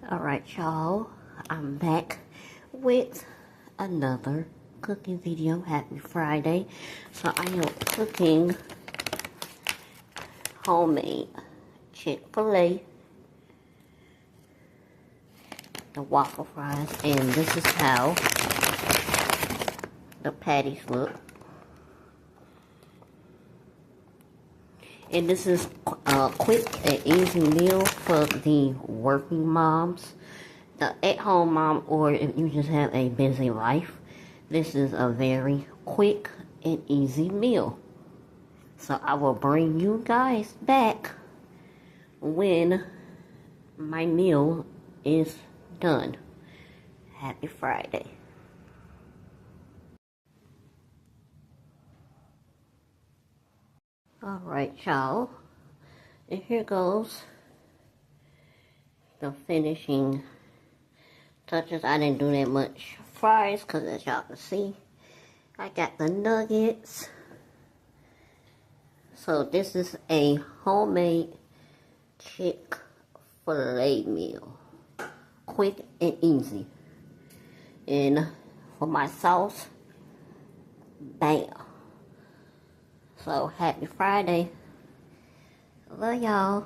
Alright y'all, I'm back with another cooking video. Happy Friday. So I am cooking homemade Chick-fil-A, the waffle fries, and this is how the patties look. And this is a quick and easy meal for the working moms, the at-home mom, or if you just have a busy life. This is a very quick and easy meal. So I will bring you guys back when my meal is done. Happy Friday. Alright y'all, and here goes the finishing touches. I didn't do that much fries because as y'all can see, I got the nuggets. So this is a homemade Chick-fil-A meal. Quick and easy. And for my sauce, bam. So, happy Friday. Love y'all.